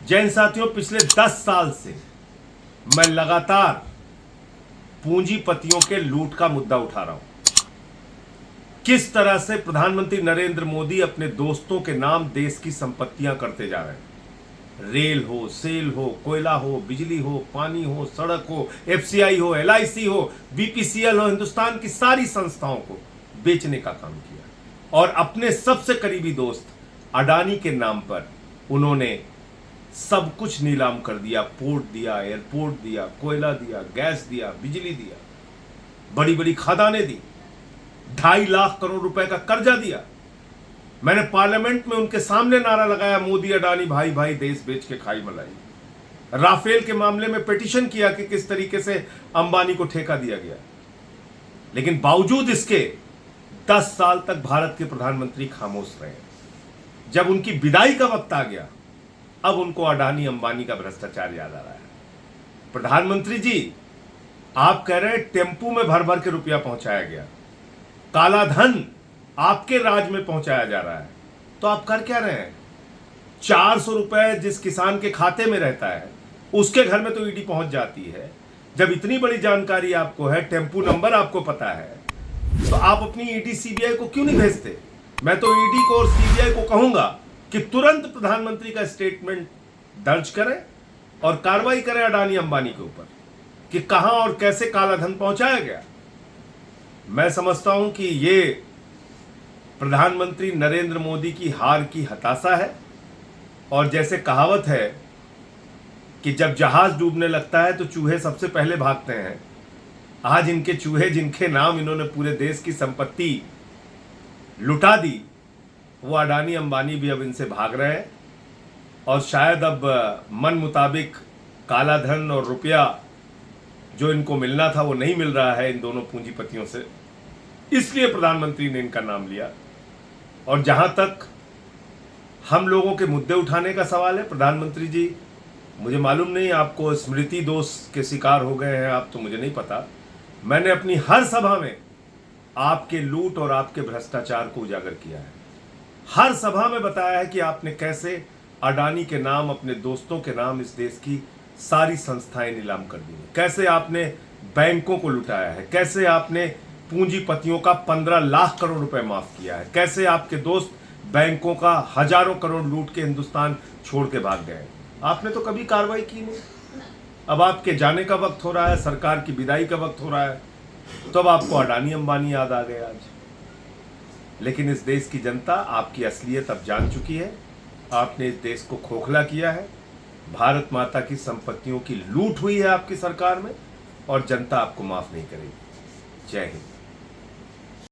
जैन साथियों, पिछले 10 साल से मैं लगातार पूंजीपतियों के लूट का मुद्दा उठा रहा हूं। किस तरह से प्रधानमंत्री नरेंद्र मोदी अपने दोस्तों के नाम देश की संपत्तियां करते जा रहे हैं। रेल हो, सेल हो, कोयला हो, बिजली हो, पानी हो, सड़क हो, एफसीआई हो, एलआईसी हो, बीपीसीएल हो, हिंदुस्तान की सारी संस्थाओं को बेचने का काम किया। और अपने सबसे करीबी दोस्त अडानी के नाम पर उन्होंने सब कुछ नीलाम कर दिया। पोर्ट दिया, एयरपोर्ट दिया, कोयला दिया, गैस दिया, बिजली दिया, बड़ी बड़ी खदानें दी, 2.5 लाख करोड़ रुपए का कर्जा दिया। मैंने पार्लियामेंट में उनके सामने नारा लगाया, मोदी अडानी भाई भाई देश बेच के खाई मलाई। राफेल के मामले में पिटीशन किया कि किस तरीके से अंबानी को ठेका दिया गया। लेकिन बावजूद इसके 10 साल तक भारत के प्रधानमंत्री खामोश रहे। जब उनकी विदाई का वक्त आ गया, अब उनको अडानी अंबानी का भ्रष्टाचार याद आ रहा है। प्रधानमंत्री जी, आप कह रहे हैं टेम्पू में भर भर के रुपया पहुंचाया गया, काला धन आपके राज में पहुंचाया जा रहा है, तो आप कर क्या रहे हैं? 400 रुपए जिस किसान के खाते में रहता है उसके घर में तो ईडी पहुंच जाती है। जब इतनी बड़ी जानकारी आपको है, टेम्पू नंबर आपको पता है, तो आप अपनी ईडी सीबीआई को क्यों नहीं भेजते? मैं तो ईडी को और सीबीआई को कहूंगा कि तुरंत प्रधानमंत्री का स्टेटमेंट दर्ज करें और कार्रवाई करें अडानी अंबानी के ऊपर कि कहां और कैसे काला धन पहुंचाया गया। मैं समझता हूं कि ये प्रधानमंत्री नरेंद्र मोदी की हार की हताशा है। और जैसे कहावत है कि जब जहाज डूबने लगता है तो चूहे सबसे पहले भागते हैं, आज इनके चूहे जिनके नाम इन्होंने पूरे देश की संपत्ति लुटा दी, वो अडानी अंबानी भी अब इनसे भाग रहे हैं। और शायद अब मन मुताबिक काला धन और रुपया जो इनको मिलना था वो नहीं मिल रहा है इन दोनों पूंजीपतियों से, इसलिए प्रधानमंत्री ने इनका नाम लिया। और जहां तक हम लोगों के मुद्दे उठाने का सवाल है, प्रधानमंत्री जी, मुझे मालूम नहीं आपको स्मृति दोष के शिकार हो गए हैं आप, तो मुझे नहीं पता। मैंने अपनी हर सभा में आपके लूट और आपके भ्रष्टाचार को उजागर किया है। हर सभा में बताया है कि आपने कैसे अडानी के नाम, अपने दोस्तों के नाम इस देश की सारी संस्थाएं नीलाम कर दी, कैसे आपने बैंकों को लुटाया है, कैसे आपने पूंजीपतियों का 15 लाख करोड़ रुपए माफ किया है, कैसे आपके दोस्त बैंकों का हजारों करोड़ लूट के हिंदुस्तान छोड़ के भाग गए। आपने तो कभी कार्रवाई की नहीं। अब आपके जाने का वक्त हो रहा है, सरकार की विदाई का वक्त हो रहा है, तो अब आपको अडानी अंबानी याद आ गए आज। लेकिन इस देश की जनता आपकी असलियत अब जान चुकी है। आपने इस देश को खोखला किया है। भारत माता की संपत्तियों की लूट हुई है आपकी सरकार में, और जनता आपको माफ नहीं करेगी। जय हिंद।